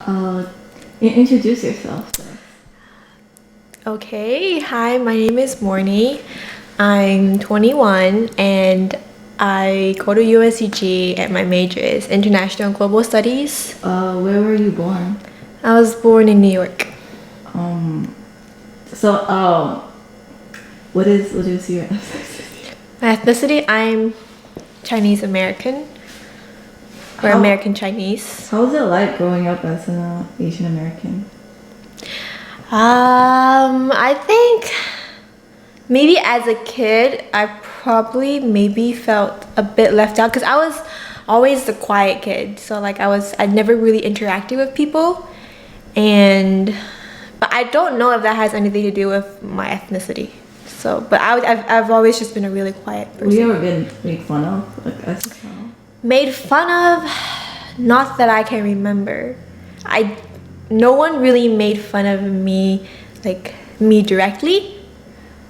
Uh, Introduce yourself. Okay, hi, my name is Morny. I'm 21 and I go to UNCG and my major is International and Global Studies. Where were you born? I was born in New York. What is your ethnicity? My ethnicity, I'm Chinese American. Or American Chinese. How was it like growing up as an Asian American? I think maybe as a kid, I probably maybe felt a bit left out because I was always the quiet kid. So like I never really interacted with people, but I don't know if that has anything to do with my ethnicity. So, but I've always just been a really quiet person. Were you ever been made fun of, like as a child? Made fun of? Not that I can remember. No one really made fun of me, like me directly.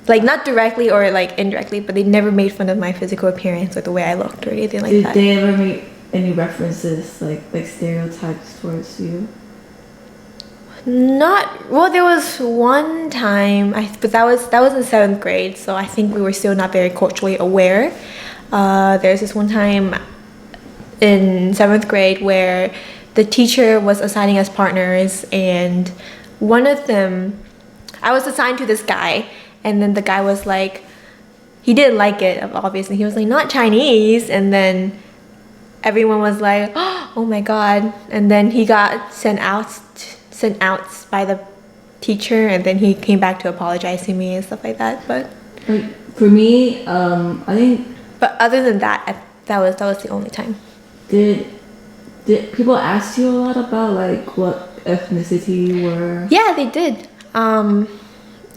Like not directly or like indirectly, but they never made fun of my physical appearance or the way I looked or anything like that. Did they ever make any references, like stereotypes towards you? Well, there was one time, but that was in 7th grade, so I think we were still not very culturally aware. There's this one time in 7th grade where the teacher was assigning us partners, and one of them, I was assigned to this guy, and then the guy was like, he didn't like it, obviously. He was like, not Chinese, and then everyone was like, oh my god, and then he got sent out by the teacher, and then he came back to apologize to me and stuff like that. But like for me, I think. But other than that, that was the only time. Did people ask you a lot about like what ethnicity you were? Yeah, they did.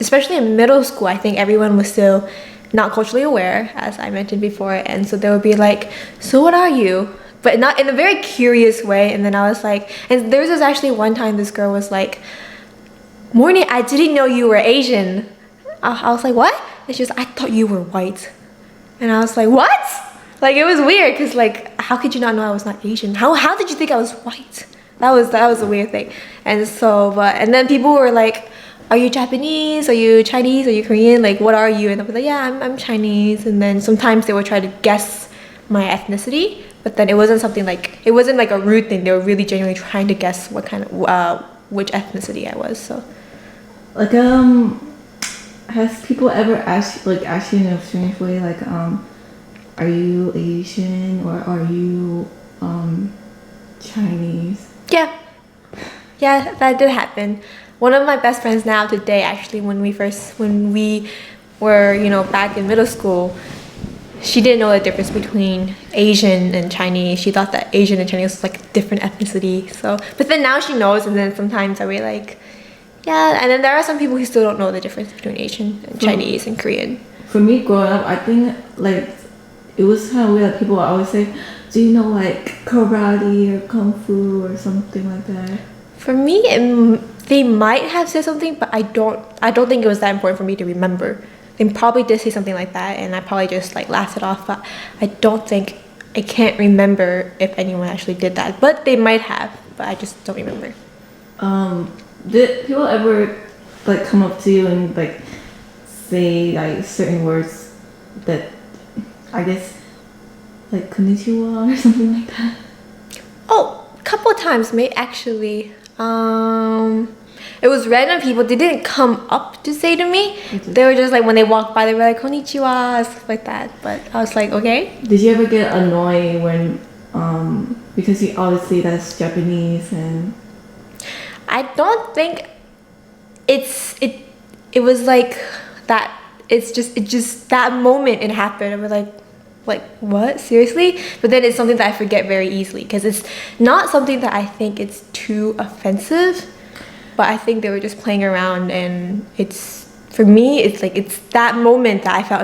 Especially in middle school, I think everyone was still not culturally aware, as I mentioned before, and so they would be like, so what are you? But not in a very curious way. And then I was like, and there was actually one time this girl was like, Morning, I didn't know you were Asian. I was like, what? And she was, I thought you were white. And I was like, what? Like, it was weird because like, how could you not know I was not Asian? How did you think I was white? That was a weird thing. And so, and then people were like, are you Japanese? Are you Chinese? Are you Korean? Like, what are you? And I was like, yeah, I'm Chinese. And then sometimes they would try to guess my ethnicity, but then it wasn't like a rude thing. They were really genuinely trying to guess what kind of, which ethnicity I was, so. Like, has people ever asked you in a strange way, like, are you Asian or are you Chinese? Yeah, that did happen. One of my best friends now today, actually, when we were, back in middle school, she didn't know the difference between Asian and Chinese. She thought that Asian and Chinese was like a different ethnicity. So, but then now she knows, and then sometimes I'll be like, yeah. And then there are some people who still don't know the difference between Asian and Chinese and Korean. For me, growing up, I think like it was kind of weird. Like, people always say, "Do you know like karate or kung fu or something like that?" For me, they might have said something, but I don't think it was that important for me to remember. They probably did say something like that, and I probably just like laughed it off, but I can't remember if anyone actually did that. But they might have, but I just don't remember. Did people ever like come up to you and like say like certain words that, I guess, like konnichiwa or something like that? Oh, a couple of times, actually. It was random people. They didn't come up to say to me. They were just like, when they walked by, they were like, konnichiwa, stuff like that. But I was like, okay. Did you ever get annoyed when, because you obviously that's Japanese and... I don't think it was like that. It's just that moment it happened. I was like, what? Seriously? But then it's something that I forget very easily because it's not something that I think it's too offensive. But I think they were just playing around, and for me, it's that moment that I felt